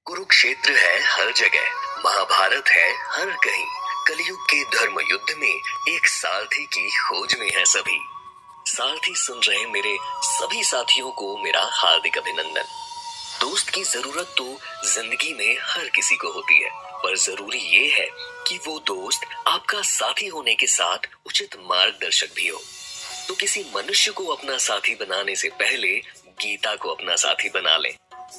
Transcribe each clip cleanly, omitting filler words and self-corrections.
कुरुक्षेत्र है हर जगह, महाभारत है हर कहीं। कलयुग के धर्म युद्ध में एक सारथी की खोज में है सभी। सारथी सुन रहे मेरे सभी साथियों को मेरा हार्दिक अभिनंदन। दोस्त की जरूरत तो जिंदगी में हर किसी को होती है, पर जरूरी ये है कि वो दोस्त आपका साथी होने के साथ उचित मार्गदर्शक भी हो। तो किसी मनुष्य को अपना साथी बनाने से पहले गीता को अपना साथी बना लें।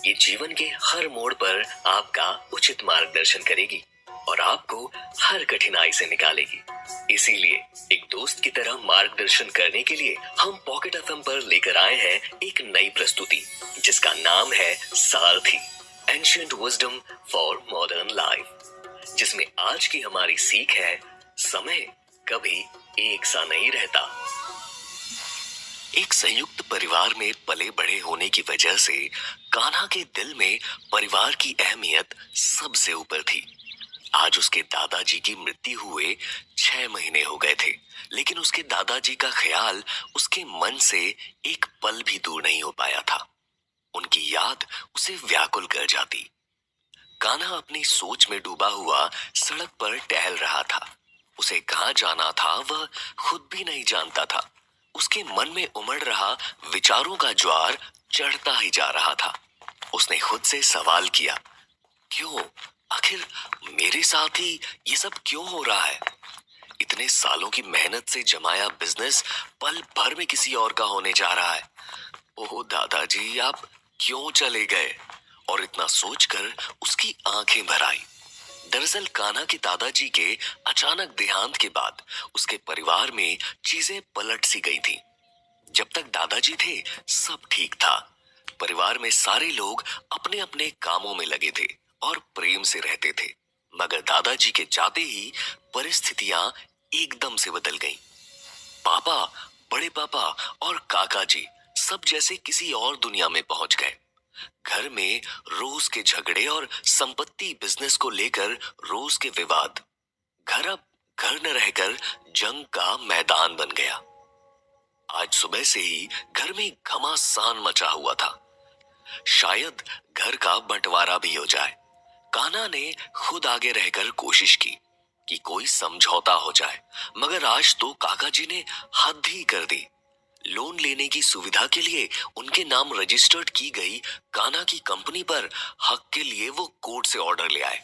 ये जीवन के हर मोड़ पर आपका उचित मार्गदर्शन करेगी और आपको हर कठिनाई से निकालेगी। इसीलिए एक दोस्त की तरह मार्गदर्शन करने के लिए हम पॉकेट एफएम पर लेकर आए हैं एक नई प्रस्तुति, जिसका नाम है सारथी, ancient wisdom for modern life, जिसमें आज की हमारी सीख है, समय कभी एक सा नहीं रहता। एक संयुक्त परिवार में पले बड़े होने की वजह से कान्हा के दिल में परिवार की अहमियत सबसे ऊपर थी। आज उसके दादाजी की मृत्यु हुए 6 महीने हो गए थे, लेकिन उसके दादाजी का ख्याल उसके मन से एक पल भी दूर नहीं हो पाया था। उनकी याद उसे व्याकुल कर जाती। कान्हा अपनी सोच में डूबा हुआ सड़क पर टहल रहा था। उसे कहाँ जाना था वह खुद भी नहीं जानता था। उसके मन में उमड़ रहा विचारों का ज्वार चढ़ता ही जा रहा था। उसने खुद से सवाल किया, क्यों? आखिर मेरे साथ ही ये सब क्यों हो रहा है? इतने सालों की मेहनत से जमाया बिजनेस पल भर में किसी और का होने जा रहा है। ओह दादाजी, आप क्यों चले गए? और इतना सोचकर उसकी आंखें भर आई। दरअसल कान्हा के दादाजी के अचानक देहांत के बाद उसके परिवार में चीजें पलट सी गई थी। जब तक दादाजी थे सब ठीक था। परिवार में सारे लोग अपने अपने कामों में लगे थे और प्रेम से रहते थे, मगर दादाजी के जाते ही परिस्थितियां एकदम से बदल गईं। पापा, बड़े पापा और काका जी सब जैसे किसी और दुनिया में पहुंच गए। घर में रोज के झगड़े और संपत्ति बिजनेस को लेकर रोज के विवाद। घर अब घर न रहकर जंग का मैदान बन गया। आज सुबह से ही घर में घमासान मचा हुआ था। शायद घर का बंटवारा भी हो जाए। कान्हा ने खुद आगे रहकर कोशिश की कि कोई समझौता हो जाए, मगर आज तो काका जी ने हद ही कर दी। लोन लेने की सुविधा के लिए उनके नाम रजिस्टर्ड की गई कान्हा की कंपनी पर हक के लिए वो कोर्ट से ऑर्डर ले आए।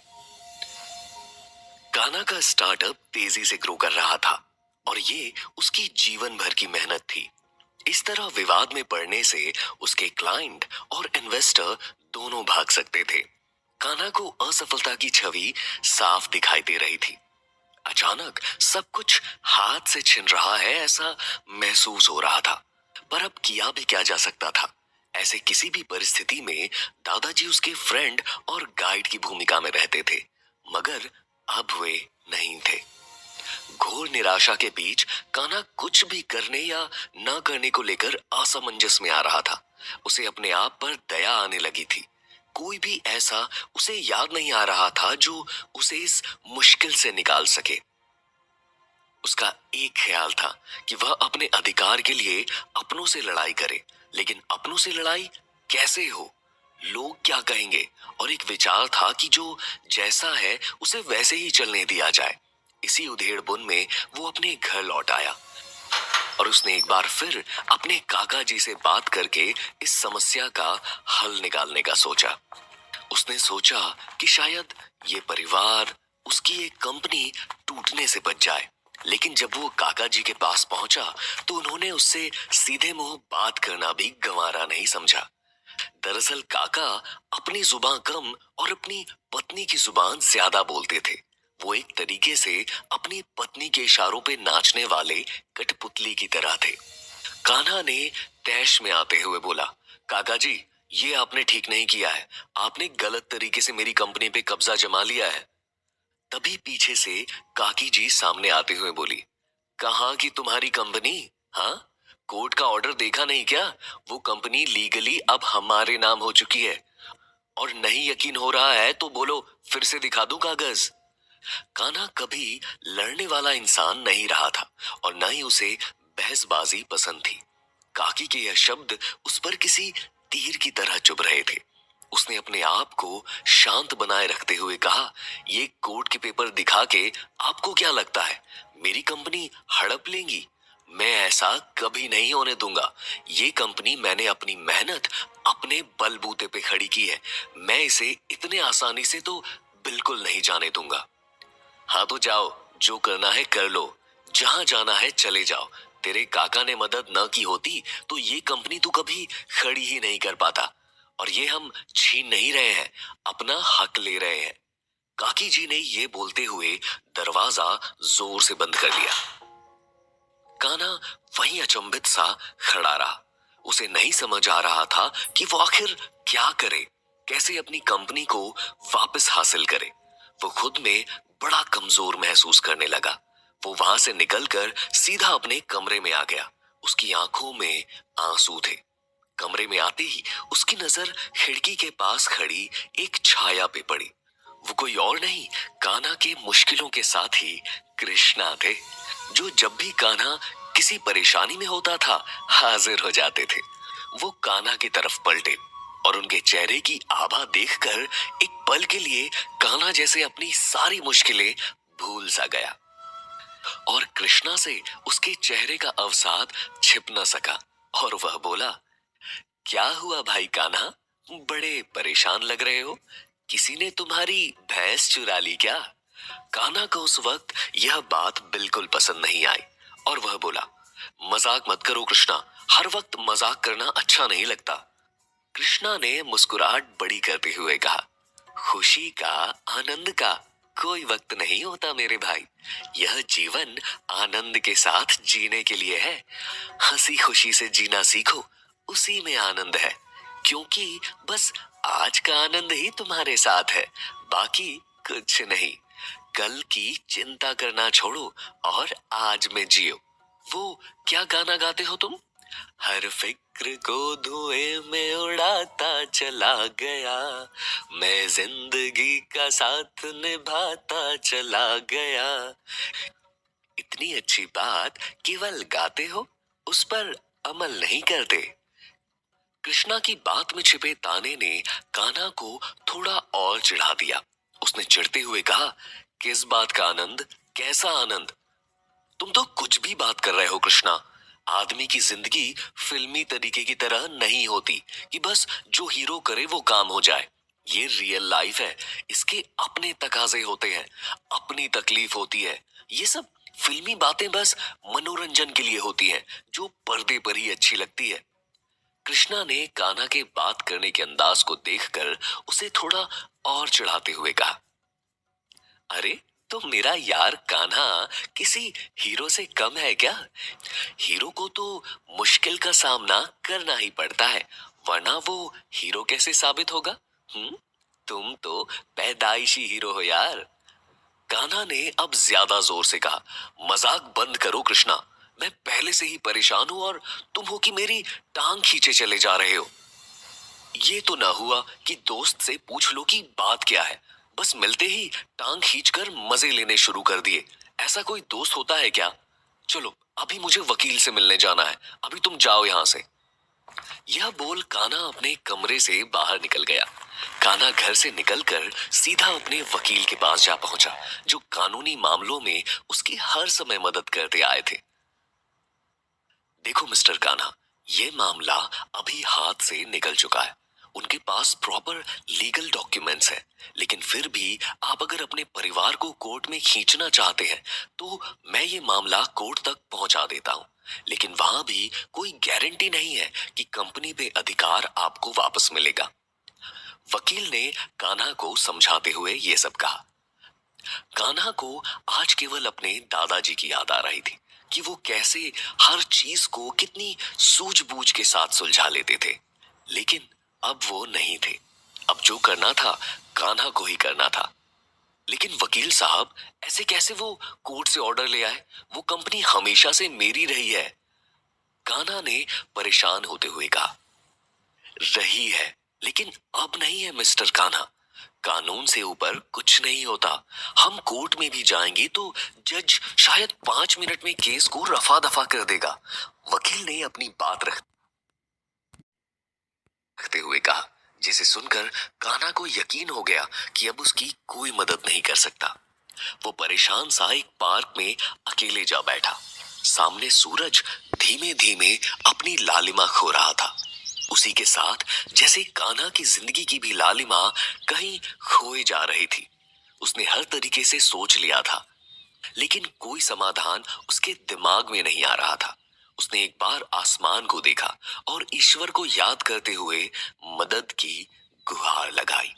कान्हा का स्टार्टअप तेजी से ग्रो कर रहा था और ये उसकी जीवन भर की मेहनत थी। इस तरह विवाद में पड़ने से उसके क्लाइंट और इन्वेस्टर दोनों भाग सकते थे। कान्हा को असफलता की छवि साफ दिखाई दे रही थी। अचानक सब कुछ हाथ से छिन रहा है ऐसा महसूस हो रहा था, पर अब किया भी क्या जा सकता था। ऐसे किसी भी परिस्थिति में दादाजी उसके फ्रेंड और गाइड की भूमिका में रहते थे, मगर अब वे नहीं थे। घोर निराशा के बीच कान्हा कुछ भी करने या न करने को लेकर असमंजस में आ रहा था। उसे अपने आप पर दया आने लगी थी। कोई भी ऐसा उसे याद नहीं आ रहा था जो उसे इस मुश्किल से निकाल सके। उसका एक ख्याल था कि वह अपने अधिकार के लिए अपनों से लड़ाई करे, लेकिन अपनों से लड़ाई कैसे हो? लोग क्या कहेंगे? और एक विचार था कि जो जैसा है उसे वैसे ही चलने दिया जाए। इसी उधेड़बुन में वो अपने घर लौट आया और उसने एक बार फिर अपने काका जी से बात करके इस समस्या का हल निकालने का सोचा। उसने सोचा कि शायद ये परिवार, उसकी एक कंपनी टूटने से बच जाए। लेकिन जब वो काका जी के पास पहुंचा तो उन्होंने उससे सीधे मुंह बात करना भी गंवारा नहीं समझा। दरअसल काका अपनी जुबान कम और अपनी पत्नी की जुबान ज्यादा बोलते थे। वो एक तरीके से अपनी पत्नी के इशारों पे नाचने वाले कठपुतली की तरह थे। कान्हा ने तैश में आते हुए बोला, काका जी, ये आपने ठीक नहीं किया है। आपने गलत तरीके से मेरी कंपनी पे कब्जा जमा लिया है। तभी पीछे से काकी जी सामने आते हुए बोली, कहाँ की तुम्हारी कंपनी? हाँ, कोर्ट का ऑर्डर देखा नहीं क्या? वो कंपनी लीगली अब हमारे नाम हो चुकी है। और नहीं यकीन हो रहा है तो बोलो, फिर से दिखा दूं कागज। कान्हा कभी लड़ने वाला इंसान नहीं रहा था और न ही उसे बहसबाजी पसंद थी। काकी के यह शब्द उस पर किसी तीर की तरह चुभ रहे थे। उसने अपने आप को शांत बनाए रखते हुए कहा, ये कोर्ट के पेपर दिखा के आपको क्या लगता है मेरी कंपनी हड़प लेंगी? मैं ऐसा कभी नहीं होने दूंगा। ये कंपनी मैंने अपनी मेहनत, अपने बलबूते पे खड़ी की है। मैं इसे इतने आसानी से तो बिल्कुल नहीं जाने दूंगा। हाँ तो जाओ, जो करना है कर लो, जहां जाना है चले जाओ। तेरे काका ने मदद न की होती तो ये कंपनी तू कभी खड़ी ही नहीं कर पाता। और ये हम छीन नहीं रहे हैं, अपना हक ले रहे हैं। काकी जी ने ये बोलते हुए दरवाजा जोर से बंद कर लिया। कान्हा वहीं अचंभित सा खड़ा रहा। उसे नहीं समझ आ रहा था कि वो आखिर क्या करे, कैसे अपनी कंपनी को वापस हासिल करे। वो खुद में बड़ा कमजोर महसूस करने लगा। वो वहां से निकलकर सीधा अपने कमरे में आ गया। उसकी आंखों में आंसू थे। कमरे में आते ही उसकी नजर खिड़की के पास खड़ी एक छाया पे पड़ी। वो कोई और नहीं, कान्हा के मुश्किलों के साथी कृष्णा थे, जो जब भी कान्हा किसी परेशानी में होता था हाजिर हो जाते थे। वो कान्हा की तरफ पलटे और उनके चेहरे की आभा देखकर एक पल के लिए कान्हा जैसे अपनी सारी मुश्किलें भूल सा गया और कृष्णा से उसके चेहरे का अवसाद छिप न सका। और वह बोला, क्या हुआ भाई कान्हा, बड़े परेशान लग रहे हो? किसी ने तुम्हारी भैंस चुरा ली क्या? कान्हा को उस वक्त यह बात बिल्कुल पसंद नहीं आई और वह बोला, मजाक मत करो कृष्णा, हर वक्त मजाक करना अच्छा नहीं लगता। कृष्णा ने मुस्कुराहट बड़ी करते हुए कहा, खुशी का, आनंद का कोई वक्त नहीं होता मेरे भाई। यह जीवन आनंद के साथ जीने के लिए है। हंसी खुशी से जीना सीखो, उसी में आनंद है। क्योंकि बस आज का आनंद ही तुम्हारे साथ है, बाकी कुछ नहीं। कल की चिंता करना छोड़ो और आज में जियो। वो क्या गाना गाते हो तुम? हर फिक्र को धुएं में उड़ाता चला गया, मैं जिंदगी का साथ निभाता चला गया। इतनी अच्छी बात केवल गाते हो, उस पर अमल नहीं करते। कृष्णा की बात में छिपे ताने ने कान्हा को थोड़ा और चिढ़ा दिया। उसने चिढ़ते हुए कहा, किस बात का आनंद, कैसा आनंद? तुम तो कुछ भी बात कर रहे हो कृष्णा। आदमी की जिंदगी फिल्मी तरीके की तरह नहीं होती कि बस जो हीरो करे वो काम हो जाए। ये रियल लाइफ है, इसके अपने तकाजे होते हैं, अपनी तकलीफ होती है। ये सब फिल्मी बातें बस मनोरंजन के लिए होती हैं, जो पर्दे पर ही अच्छी लगती है। कृष्णा ने कान्हा के बात करने के अंदाज को देखकर उसे थोड़ा और चिढ़ाते हुए कहा, अरे तो मेरा यार कान्हा किसी हीरो से कम है क्या? हीरो को तो मुश्किल का सामना करना ही पड़ता है, वरना वो हीरो कैसे साबित होगा? तुम तो पैदाइशी हीरो हो यार। कान्हा ने अब ज्यादा जोर से कहा, मजाक बंद करो कृष्णा। मैं पहले से ही परेशान हूं और तुम हो कि मेरी टांग खींचे चले जा रहे हो। ये तो ना हुआ कि दोस्त से पूछ लो कि बात क्या है, बस मिलते ही टांग खींचकर मजे लेने शुरू कर दिए। ऐसा कोई दोस्त होता है क्या? चलो अभी मुझे वकील से मिलने जाना है, अभी तुम जाओ यहां से। यह बोल कान्हा अपने कमरे से बाहर निकल गया। कान्हा घर से निकलकर सीधा अपने वकील के पास जा पहुंचा, जो कानूनी मामलों में उसकी हर समय मदद करते आए थे। देखो मिस्टर कान्हा, ये मामला अभी हाथ से निकल चुका है। उनके पास प्रॉपर लीगल डॉक्यूमेंट्स हैं, लेकिन फिर भी आप अगर अपने परिवार को कोर्ट में खींचना चाहते हैं तो मैं ये मामला कोर्ट तक पहुंचा देता हूं। लेकिन वहां भी कोई गारंटी नहीं है कि कंपनी पे अधिकार आपको वापस मिलेगा। वकील ने कान्हा को समझाते हुए ये सब कहा। कान्हा को आज केवल अपने दादाजी की याद आ रही थी कि वो कैसे हर चीज को कितनी सूझबूझ के साथ सुलझा लेते थे। लेकिन अब वो नहीं थे। अब जो करना था कान्हा को ही करना था। लेकिन वकील साहब, ऐसे कैसे वो कोर्ट से ऑर्डर ले आए? वो कंपनी हमेशा से मेरी रही है। कान्हा ने परेशान होते हुए कहा, रही है लेकिन अब नहीं है मिस्टर कान्हा। कानून से ऊपर कुछ नहीं होता। हम कोर्ट में भी जाएंगे तो जज शायद 5 मिनट में केस को रफा दफा कर देगा। वकील ने अपनी बात रखते हुए कहा, जिसे सुनकर कान्हा को यकीन हो गया कि अब उसकी कोई मदद नहीं कर सकता। वो परेशान सा एक पार्क में अकेले जा बैठा। सामने सूरज धीमे धीमे अपनी लालिमा खो रहा था। उसी के साथ जैसे कान्हा की जिंदगी की भी लालिमा कहीं खोए जा रही थी। उसने हर तरीके से सोच लिया था, लेकिन कोई समाधान उसके दिमाग में नहीं आ रहा था। उसने एक बार आसमान को देखा और ईश्वर को याद करते हुए मदद की गुहार लगाई।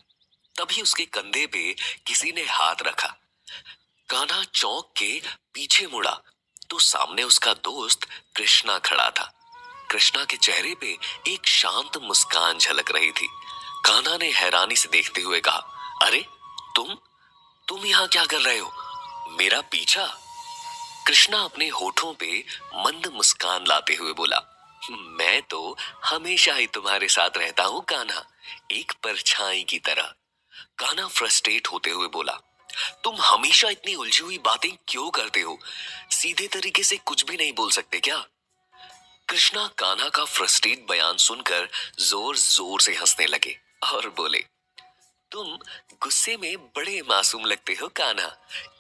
तभी उसके कंधे पे किसी ने हाथ रखा। कान्हा चौंक के पीछे मुड़ा तो सामने उसका दोस्त कृष्णा खड़ा था। कृष्णा के चेहरे पे एक शांत मुस्कान झलक रही थी। कान्हा ने हैरानी से देखते हुए कहा, अरे तुम यहाँ क्या कर रहे हो? मेरा पीछा? कृष्णा अपने होठों पे मंद मुस्कान लाते हुए बोला, मैं तो हमेशा ही तुम्हारे साथ रहता हूँ कान्हा, एक परछाई की तरह। कान्हा फ्रस्ट्रेट होते हुए बोला, तुम हमेशा इतनी उलझी हुई बातें क्यों करते हो? सीधे तरीके से कुछ भी नहीं बोल सकते क्या? कृष्णा कान्हा का फ्रस्ट्रेट बयान सुनकर जोर जोर से हंसने लगे और बोले, तुम गुस्से में बड़े मासूम लगते हो कान्हा,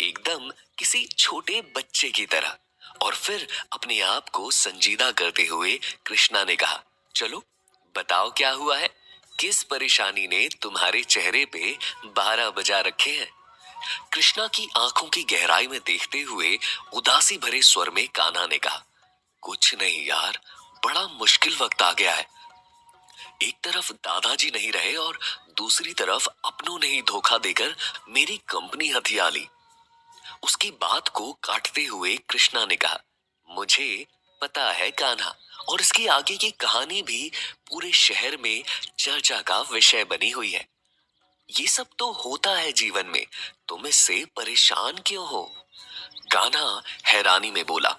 एकदम किसी छोटे बच्चे की तरह। और फिर अपने आप को संजीदा करते हुए कृष्णा ने कहा, चलो बताओ क्या हुआ है? किस परेशानी ने तुम्हारे चेहरे पे 12 बजा रखे हैं? कृष्णा की आंखों की गहराई में देखते हुए उदासी भरे स्वर में कान्हा ने कहा, कुछ नहीं यार, बड़ा मुश्किल वक्त आ गया है। एक तरफ दादाजी नहीं रहे और दूसरी तरफ अपनों ने ही धोखा देकर मेरी कंपनी हथिया ली। उसकी बात को काटते हुए कृष्णा ने कहा, मुझे पता है कान्हा, और इसकी आगे की कहानी भी पूरे शहर में चर्चा का विषय बनी हुई है। ये सब तो होता है जीवन में, तुम इससे परेशान क्यों हो? कान्हा हैरानी में बोला,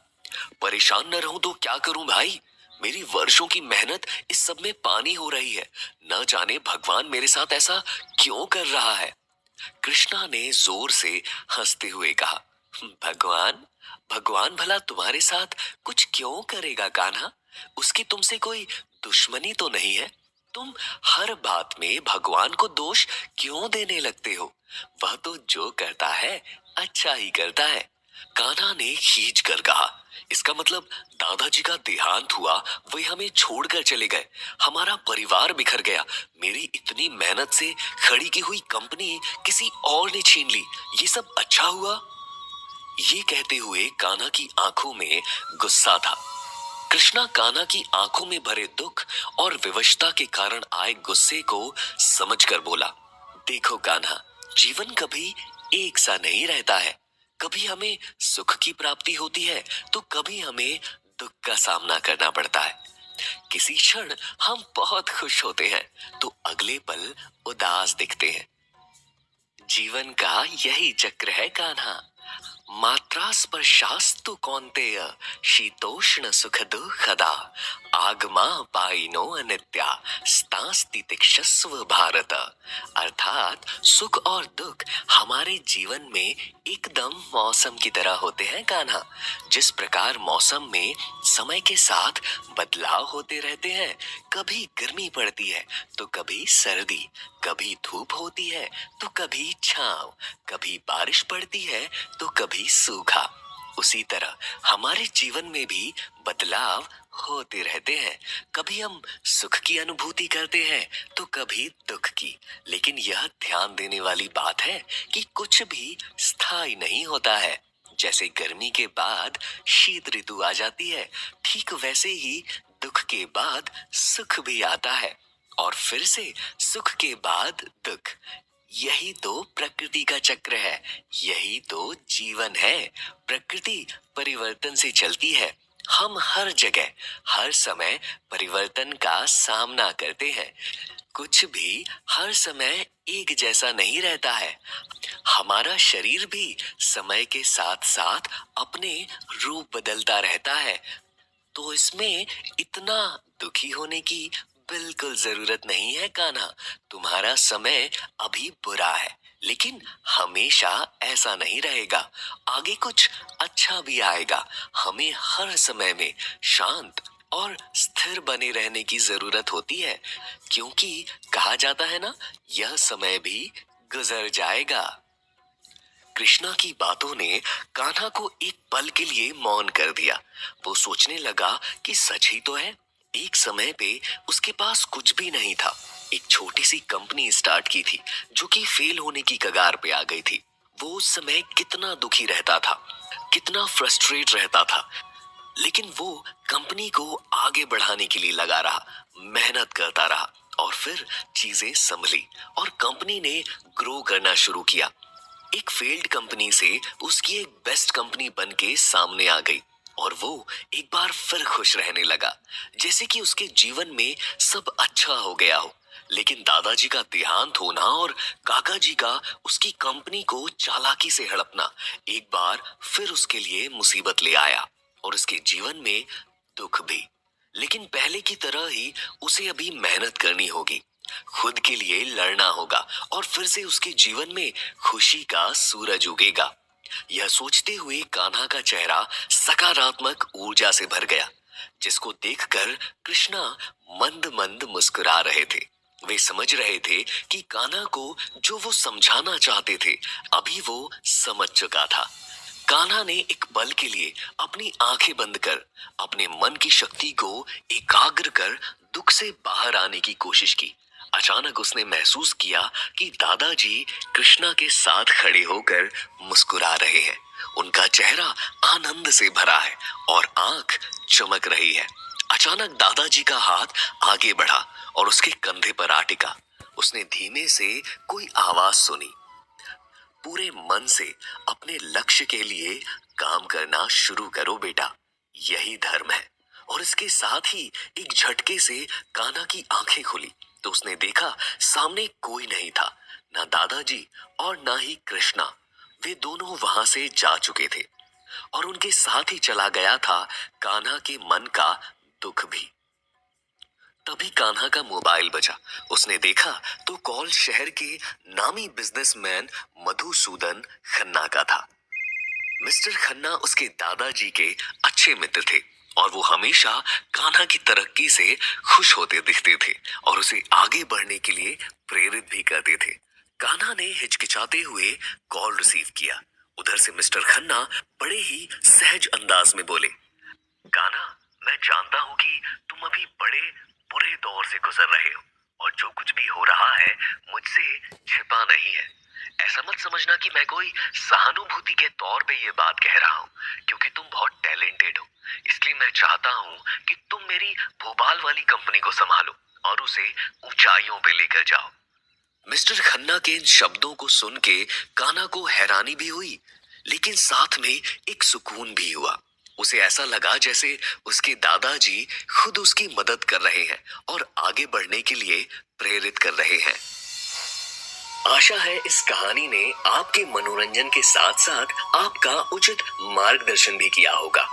परेशान न रहूं तो क्या करूं भाई? मेरी वर्षों की मेहनत इस सब में पानी हो रही है। न जाने भगवान मेरे साथ ऐसा क्यों कर रहा है। कृष्णा ने जोर से हंसते हुए कहा, भगवान? भगवान भला तुम्हारे साथ कुछ क्यों करेगा कान्हा? उसकी तुमसे कोई दुश्मनी तो नहीं है। तुम हर बात में भगवान को दोष क्यों देने लगते हो? वह तो जो करता है अच्छा ही करता है। कान्हा ने खींच कर कहा, इसका मतलब दादाजी का देहांत हुआ, वे हमें छोड़कर चले गए, हमारा परिवार बिखर गया, मेरी इतनी मेहनत से खड़ी की हुई कंपनी किसी और ने छीन ली, ये सब अच्छा हुआ? ये कहते हुए कान्हा की आंखों में गुस्सा था। कृष्णा कान्हा की आंखों में भरे दुख और विवशता के कारण आए गुस्से को समझकर बोला, देखो कान्हा, जीवन कभी एक सा नहीं रहता है। कभी हमें सुख की प्राप्ति होती है तो कभी हमें दुख का सामना करना पड़ता है। किसी क्षण हम बहुत खुश होते हैं तो अगले पल उदास दिखते हैं। जीवन का यही चक्र है कान्हा। मात्रा स्पर्शास्तु कौन्तेय, शीतोष्ण सुख दुःखदा, आगमा पाइनो अनित्या, स्तास्ति तिक्षस्व भारत। अर्थात सुख और दुख हमारे जीवन में एकदम मौसम की तरह होते हैं कान्हा। जिस प्रकार मौसम में समय के साथ बदलाव होते रहते हैं, कभी गर्मी पड़ती है तो कभी सर्दी, कभी धूप होती है तो कभी छांव, कभी बारिश पड़ती है तो कभी सूखा। उसी तरह हमारे जीवन में भी बदलाव होते रहते हैं। कभी हम सुख की अनुभूति करते हैं तो कभी दुख की। लेकिन यह ध्यान देने वाली बात है कि कुछ भी स्थायी नहीं होता है। जैसे गर्मी के बाद शीत ऋतु आ जाती है, ठीक वैसे ही दुख के बाद सुख भी आता है, और फिर से सुख के बाद दुख। यही तो प्रकृति का चक्र है, यही तो जीवन है। प्रकृति परिवर्तन से चलती है। हम हर जगह हर समय परिवर्तन का सामना करते हैं। कुछ भी हर समय एक जैसा नहीं रहता है। हमारा शरीर भी समय के साथ साथ अपने रूप बदलता रहता है। तो इसमें इतना दुखी होने की बिल्कुल जरूरत नहीं है कान्हा। तुम्हारा समय अभी बुरा है, लेकिन हमेशा ऐसा नहीं रहेगा। आगे कुछ अच्छा भी आएगा। हमें हर समय में शांत और स्थिर बने रहने की जरूरत होती है, क्योंकि कहा जाता है ना, यह समय भी गुजर जाएगा। कृष्णा की बातों ने कान्हा को एक पल के लिए मौन कर दिया। वो सोचने लगा कि सच ही तो है, एक समय पे उसके पास कुछ भी नहीं था। एक छोटी सी कंपनी स्टार्ट की थी जो कि फेल होने की कगार पे आ गई थी। वो उस समय कितना दुखी रहता था, कितना फ्रस्ट्रेट रहता था, लेकिन वो कंपनी को आगे बढ़ाने के लिए लगा रहा, मेहनत करता रहा, और फिर चीजें संभली और कंपनी ने ग्रो करना शुरू किया। एक फेल्ड कंपनी से उसकी एक बेस्ट कंपनी बन के सामने आ गई, और वो एक बार फिर खुश रहने लगा, जैसे कि उसके जीवन में सब अच्छा हो गया हो। लेकिन दादाजी का देहांत होना और काका जी का उसकी कंपनी को चालाकी से हड़पना एक बार फिर उसके लिए मुसीबत ले आया, और उसके जीवन में दुख भी। लेकिन पहले की तरह ही उसे अभी मेहनत करनी होगी, खुद के लिए लड़ना होगा, और फिर से उसके जीवन में खुशी का सूरज उगेगा। यह सोचते हुए कान्हा का चेहरा सकारात्मक ऊर्जा से भर गया, जिसको देखकर कृष्णा मंद मंद मुस्कुरा रहे थे। वे समझ रहे थे कि कान्हा को जो वो समझाना चाहते थे, अभी वो समझ चुका था। कान्हा ने एक पल के लिए अपनी आंखें बंद कर अपने मन की शक्ति को एकाग्र कर दुख से बाहर आने की कोशिश की। अचानक उसने महसूस किया कि दादाजी कृष्णा के साथ खड़े होकर मुस्कुरा रहे हैं। उनका चेहरा आनंद से भरा है और आंख चमक रही है। अचानक दादाजी का हाथ आगे बढ़ा और उसके कंधे पर आ टिका। उसने धीमे से कोई आवाज सुनी, पूरे मन से अपने लक्ष्य के लिए काम करना शुरू करो बेटा, यही धर्म है। और इसके साथ ही एक झटके से कान्हा की आंखें खुली तो उसने देखा सामने कोई नहीं था, ना दादाजी और ना ही कृष्णा। वे दोनों वहां से जा चुके थे, और उनके साथ ही चला गया था कान्हा के मन का दुख भी। तभी कान्हा का मोबाइल बजा। उसने देखा तो कॉल शहर के नामी बिजनेसमैन मधुसूदन खन्ना का था। मिस्टर खन्ना उसके दादाजी के अच्छे मित्र थे, और वो हमेशा कान्हा की तरक्की से खुश होते दिखते थे और उसे आगे बढ़ने के लिए प्रेरित भी करते थे। कान्हा ने हिचकिचाते हुए कॉल रिसीव किया। उधर से मिस्टर खन्ना बड़े ही सहज अंदाज में बोले, कान्हा, मैं जानता हूँ कि तुम अभी बड़े बुरे दौर से गुजर रहे हो, और जो कुछ भी हो रहा है मुझसे छिपा नहीं है। ऐसा मत समझना कि मैं कोई सहानुभूति के तौर पे ये बात कह रहा हूँ, क्योंकि तुम बहुत टैलेंटेड हो। इसलिए मैं चाहता हूँ कि तुम मेरी भोपाल वाली कंपनी को संभालो और उसे ऊंचाइयों पे लेकर जाओ। मिस्टर खन्ना के इन शब्दों को सुन के कान्हा को हैरानी भी हुई, लेकिन साथ में एक सुकून भी हुआ। उसे ऐसा लगा जैसे उसके दादाजी खुद उसकी मदद कर रहे हैं और आगे बढ़ने के लिए प्रेरित कर रहे हैं। आशा है इस कहानी ने आपके मनोरंजन के साथ साथ आपका उचित मार्गदर्शन भी किया होगा।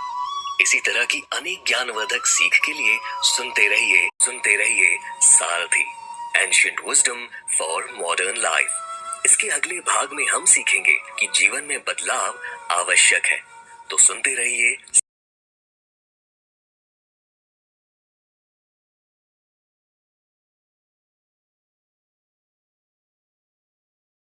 इसी तरह की अनेक ज्ञानवर्धक सीख के लिए सुनते रहिए सारथी, ancient wisdom for modern life. इसके अगले भाग में हम सीखेंगे कि जीवन में बदलाव आवश्यक है, तो सुनते रहिए